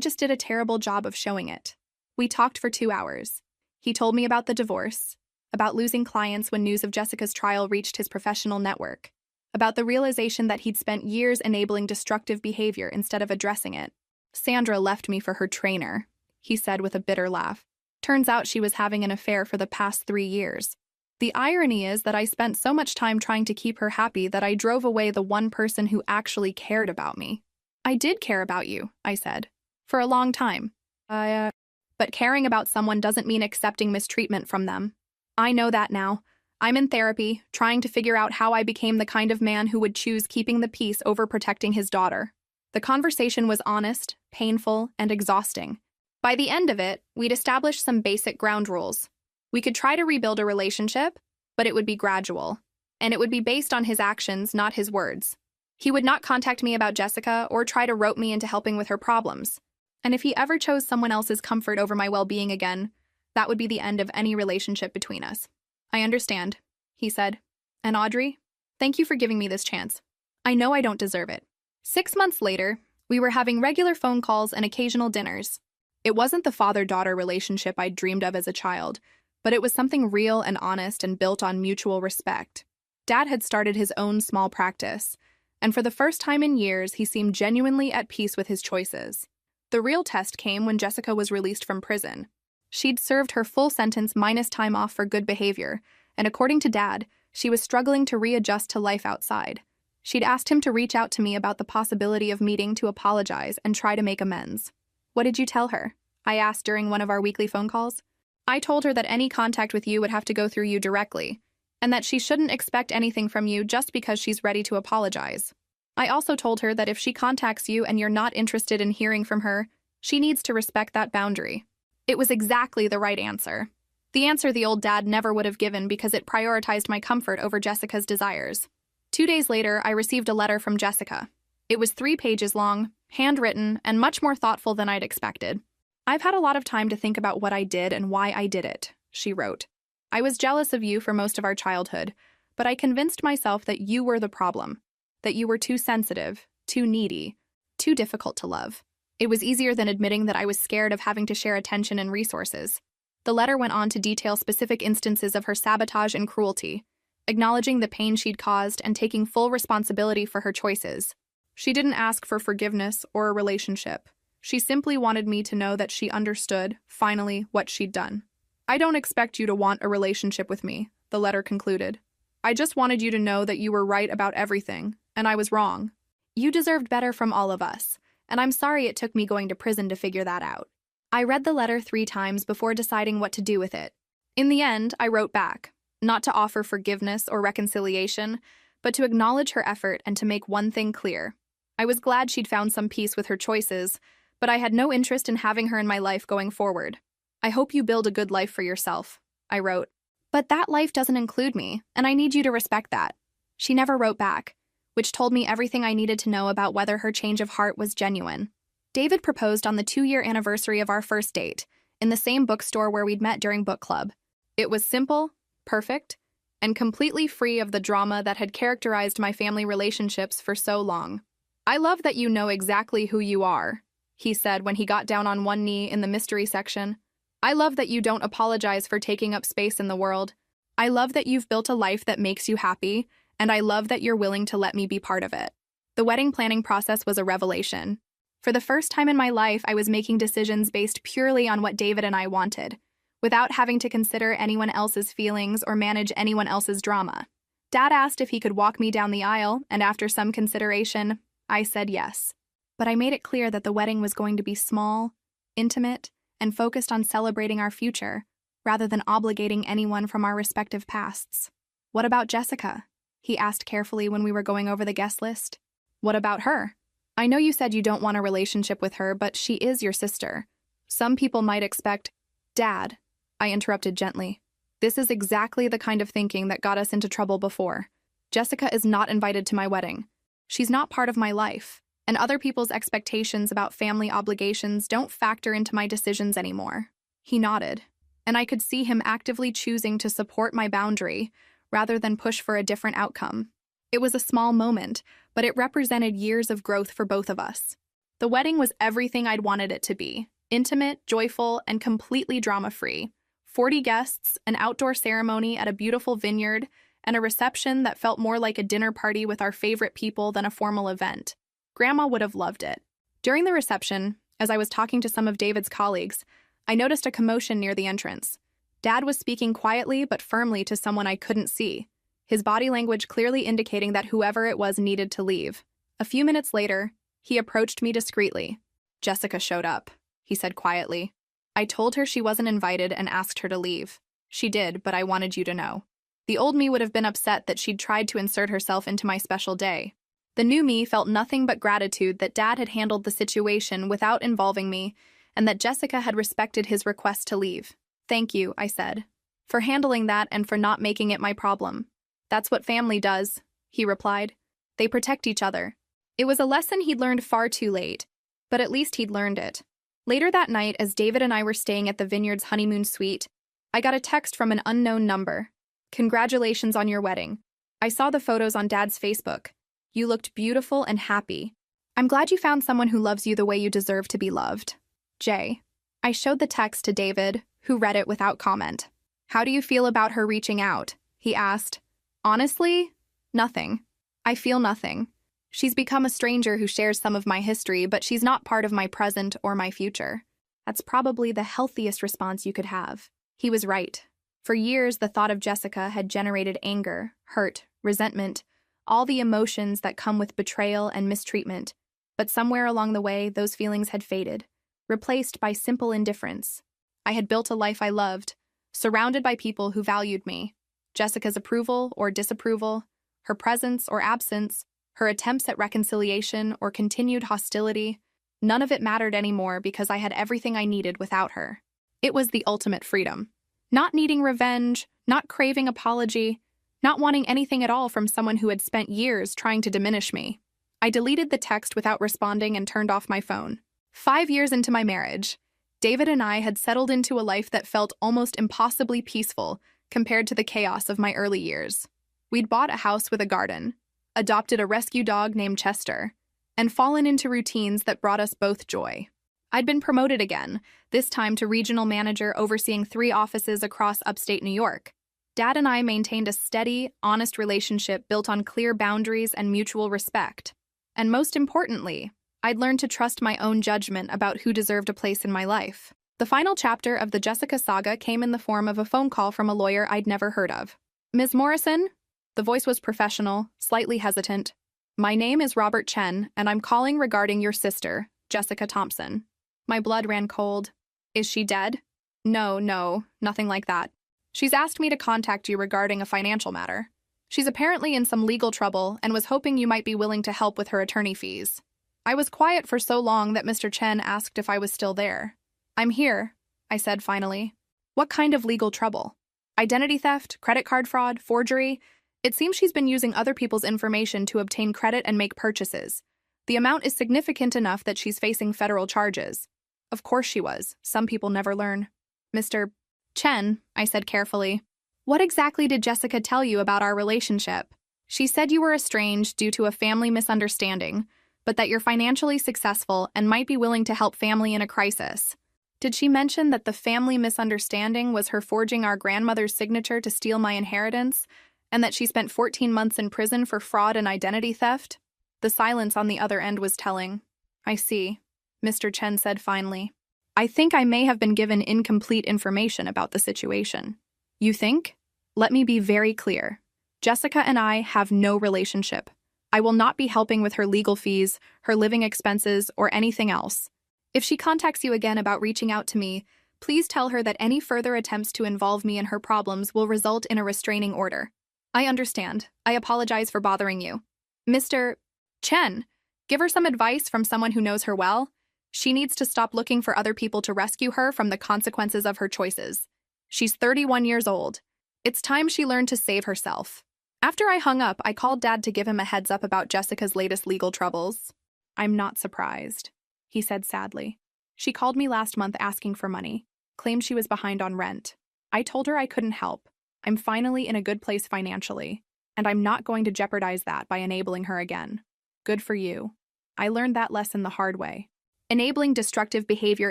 just did a terrible job of showing it. We talked for 2 hours. He told me about the divorce, about losing clients when news of Jessica's trial reached his professional network, about the realization that he'd spent years enabling destructive behavior instead of addressing it. "Sandra left me for her trainer," he said with a bitter laugh. "Turns out she was having an affair for the past 3 years. The irony is that I spent so much time trying to keep her happy that I drove away the one person who actually cared about me." "I did care about you," I said, "for a long time. But caring about someone doesn't mean accepting mistreatment from them. I know that now. I'm in therapy, trying to figure out how I became the kind of man who would choose keeping the peace over protecting his daughter." The conversation was honest, painful, and exhausting. By the end of it, we'd established some basic ground rules. We could try to rebuild a relationship, but it would be gradual, and it would be based on his actions, not his words. He would not contact me about Jessica or try to rope me into helping with her problems. And if he ever chose someone else's comfort over my well-being again, that would be the end of any relationship between us. "I understand," he said. "And Audrey, thank you for giving me this chance. I know I don't deserve it." 6 months later, we were having regular phone calls and occasional dinners. It wasn't the father-daughter relationship I'd dreamed of as a child, but it was something real and honest and built on mutual respect. Dad had started his own small practice, and for the first time in years, he seemed genuinely at peace with his choices. The real test came when Jessica was released from prison. She'd served her full sentence minus time off for good behavior, and according to Dad, she was struggling to readjust to life outside. She'd asked him to reach out to me about the possibility of meeting to apologize and try to make amends. "What did you tell her?" I asked during one of our weekly phone calls. "I told her that any contact with you would have to go through you directly, and that she shouldn't expect anything from you just because she's ready to apologize. I also told her that if she contacts you and you're not interested in hearing from her, she needs to respect that boundary." It was exactly the right answer. The answer the old dad never would have given because it prioritized my comfort over Jessica's desires. 2 days later, I received a letter from Jessica. It was 3 pages long, handwritten, and much more thoughtful than I'd expected. "I've had a lot of time to think about what I did and why I did it," she wrote. "I was jealous of you for most of our childhood, but I convinced myself that you were the problem, that you were too sensitive, too needy, too difficult to love. It was easier than admitting that I was scared of having to share attention and resources." The letter went on to detail specific instances of her sabotage and cruelty, acknowledging the pain she'd caused and taking full responsibility for her choices. She didn't ask for forgiveness or a relationship. She simply wanted me to know that she understood, finally, what she'd done. "I don't expect you to want a relationship with me," the letter concluded. "I just wanted you to know that you were right about everything, and I was wrong. You deserved better from all of us, and I'm sorry it took me going to prison to figure that out." I read the letter 3 times before deciding what to do with it. In the end, I wrote back, not to offer forgiveness or reconciliation, but to acknowledge her effort and to make one thing clear. I was glad she'd found some peace with her choices, but I had no interest in having her in my life going forward. "I hope you build a good life for yourself," I wrote. "But that life doesn't include me, and I need you to respect that." She never wrote back, which told me everything I needed to know about whether her change of heart was genuine. David proposed on the 2-year anniversary of our first date, in the same bookstore where we'd met during book club. It was simple, perfect, and completely free of the drama that had characterized my family relationships for so long. "I love that you know exactly who you are," he said when he got down on one knee in the mystery section. "I love that you don't apologize for taking up space in the world. I love that you've built a life that makes you happy, and I love that you're willing to let me be part of it." The wedding planning process was a revelation. For the first time in my life, I was making decisions based purely on what David and I wanted, without having to consider anyone else's feelings or manage anyone else's drama. Dad asked if he could walk me down the aisle, and after some consideration, I said yes. But I made it clear that the wedding was going to be small, intimate, and focused on celebrating our future, rather than obligating anyone from our respective pasts. "What about Jessica?" he asked carefully when we were going over the guest list. "What about her? I know you said you don't want a relationship with her, but she is your sister. Some people might expect—" "Dad," I interrupted gently. "This is exactly the kind of thinking that got us into trouble before. Jessica is not invited to my wedding. She's not part of my life, and other people's expectations about family obligations don't factor into my decisions anymore." He nodded, and I could see him actively choosing to support my boundary rather than push for a different outcome. It was a small moment, but it represented years of growth for both of us. The wedding was everything I'd wanted it to be: intimate, joyful, and completely drama-free. 40 guests, an outdoor ceremony at a beautiful vineyard, and a reception that felt more like a dinner party with our favorite people than a formal event. Grandma would have loved it. During the reception, as I was talking to some of David's colleagues, I noticed a commotion near the entrance. Dad was speaking quietly but firmly to someone I couldn't see, his body language clearly indicating that whoever it was needed to leave. A few minutes later, he approached me discreetly. "Jessica showed up," he said quietly. "I told her she wasn't invited and asked her to leave. She did, but I wanted you to know." The old me would have been upset that she'd tried to insert herself into my special day. The new me felt nothing but gratitude that Dad had handled the situation without involving me, and that Jessica had respected his request to leave. "Thank you," I said, "for handling that and for not making it my problem." "That's what family does," he replied. "They protect each other." It was a lesson he'd learned far too late, but at least he'd learned it. Later that night, as David and I were staying at the Vineyard's honeymoon suite, I got a text from an unknown number. "Congratulations on your wedding. I saw the photos on Dad's Facebook. You looked beautiful and happy. I'm glad you found someone who loves you the way you deserve to be loved. Jay." I showed the text to David, who read it without comment. "How do you feel about her reaching out?" he asked. "Honestly, nothing. I feel nothing. She's become a stranger who shares some of my history, but she's not part of my present or my future. That's probably the healthiest response you could have." He was right. For years, the thought of Jessica had generated anger, hurt, resentment, all the emotions that come with betrayal and mistreatment. But somewhere along the way, those feelings had faded, replaced by simple indifference. I had built a life I loved, surrounded by people who valued me. Jessica's approval or disapproval, her presence or absence, her attempts at reconciliation or continued hostility, none of it mattered anymore because I had everything I needed without her. It was the ultimate freedom. Not needing revenge, not craving apology, not wanting anything at all from someone who had spent years trying to diminish me. I deleted the text without responding and turned off my phone. 5 years into my marriage, David and I had settled into a life that felt almost impossibly peaceful compared to the chaos of my early years. We'd bought a house with a garden, adopted a rescue dog named Chester, and fallen into routines that brought us both joy. I'd been promoted again, this time to regional manager overseeing 3 offices across upstate New York. Dad and I maintained a steady, honest relationship built on clear boundaries and mutual respect. And most importantly, I'd learned to trust my own judgment about who deserved a place in my life. The final chapter of the Jessica saga came in the form of a phone call from a lawyer I'd never heard of. "Ms. Morrison?" The voice was professional, slightly hesitant. "My name is Robert Chen, and I'm calling regarding your sister, Jessica Thompson." My blood ran cold. "Is she dead?" No, nothing like that. "She's asked me to contact you regarding a financial matter. She's apparently in some legal trouble and was hoping you might be willing to help with her attorney fees." I was quiet for so long that Mr. Chen asked if I was still there. "I'm here," I said finally. "What kind of legal trouble? Identity theft, credit card fraud, forgery? It seems she's been using other people's information to obtain credit and make purchases. The amount is significant enough that she's facing federal charges." Of course she was. Some people never learn. "Mr. Chen," I said carefully, "what exactly did Jessica tell you about our relationship?" "She said you were estranged due to a family misunderstanding, but that you're financially successful and might be willing to help family in a crisis." "Did she mention that the family misunderstanding was her forging our grandmother's signature to steal my inheritance, and that she spent 14 months in prison for fraud and identity theft?" The silence on the other end was telling. "I see," Mr. Chen said finally. "I think I may have been given incomplete information about the situation." "You think?" "Let me be very clear. Jessica and I have no relationship. I will not be helping with her legal fees, her living expenses, or anything else. If she contacts you again about reaching out to me, please tell her that any further attempts to involve me in her problems will result in a restraining order." "I understand. I apologize for bothering you." "Mr. Chen, give her some advice from someone who knows her well. She needs to stop looking for other people to rescue her from the consequences of her choices. She's 31 years old. It's time she learned to save herself." After I hung up, I called Dad to give him a heads up about Jessica's latest legal troubles. "I'm not surprised," he said sadly. "She called me last month asking for money, claimed she was behind on rent. I told her I couldn't help. I'm finally in a good place financially, and I'm not going to jeopardize that by enabling her again. Good for you. I learned that lesson the hard way. Enabling destructive behavior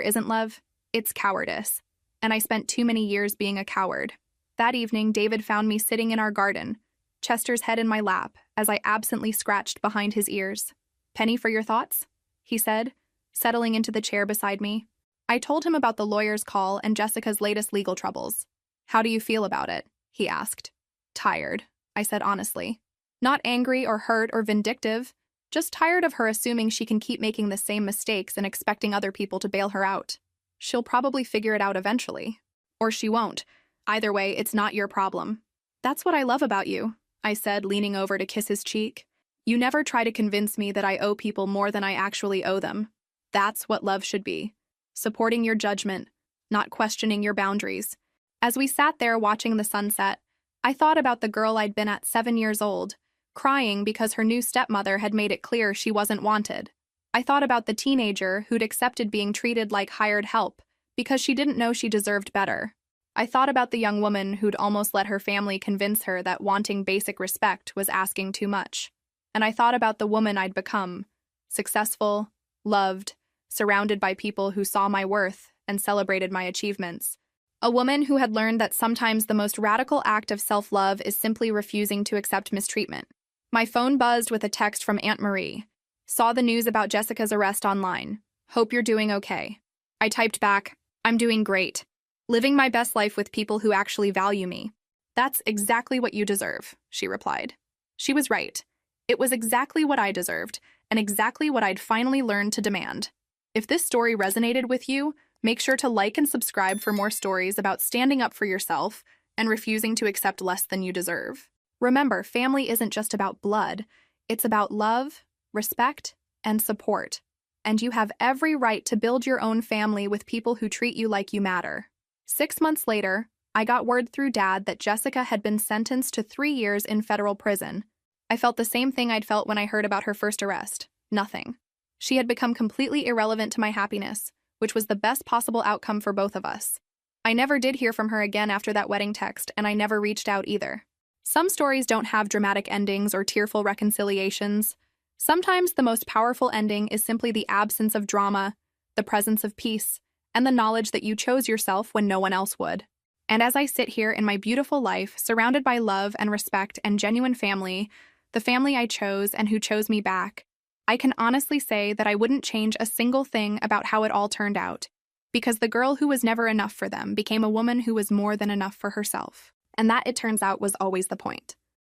isn't love, it's cowardice. And I spent too many years being a coward. That evening, David found me sitting in our garden, Chester's head in my lap as I absently scratched behind his ears. "Penny for your thoughts?" he said, settling into the chair beside me. I told him about the lawyer's call and Jessica's latest legal troubles. "How do you feel about it?" he asked. "Tired," I said honestly. Not angry or hurt or vindictive, just tired of her assuming she can keep making the same mistakes and expecting other people to bail her out. She'll probably figure it out eventually. Or she won't. Either way, it's not your problem. "That's what I love about you," I said, leaning over to kiss his cheek. "You never try to convince me that I owe people more than I actually owe them. That's what love should be. Supporting your judgment, not questioning your boundaries." As we sat there watching the sunset, I thought about the girl I'd been at 7 years old, crying because her new stepmother had made it clear she wasn't wanted. I thought about the teenager who'd accepted being treated like hired help because she didn't know she deserved better. I thought about the young woman who'd almost let her family convince her that wanting basic respect was asking too much. And I thought about the woman I'd become, successful, loved, surrounded by people who saw my worth and celebrated my achievements. A woman who had learned that sometimes the most radical act of self-love is simply refusing to accept mistreatment. My phone buzzed with a text from Aunt Marie. "Saw the news about Jessica's arrest online. Hope you're doing okay." I typed back, "I'm doing great. Living my best life with people who actually value me." "That's exactly what you deserve," she replied. She was right. It was exactly what I deserved, and exactly what I'd finally learned to demand. If this story resonated with you, make sure to like and subscribe for more stories about standing up for yourself and refusing to accept less than you deserve. Remember, family isn't just about blood. It's about love, respect, and support. And you have every right to build your own family with people who treat you like you matter. 6 months later, I got word through Dad that Jessica had been sentenced to 3 years in federal prison. I felt the same thing I'd felt when I heard about her first arrest. Nothing. She had become completely irrelevant to my happiness, which was the best possible outcome for both of us. I never did hear from her again after that wedding text, and I never reached out either. Some stories don't have dramatic endings or tearful reconciliations. Sometimes the most powerful ending is simply the absence of drama, the presence of peace, and the knowledge that you chose yourself when no one else would. And as I sit here in my beautiful life, surrounded by love and respect and genuine family, the family I chose and who chose me back, I can honestly say that I wouldn't change a single thing about how it all turned out, because the girl who was never enough for them became a woman who was more than enough for herself. And that, it turns out, was always the point.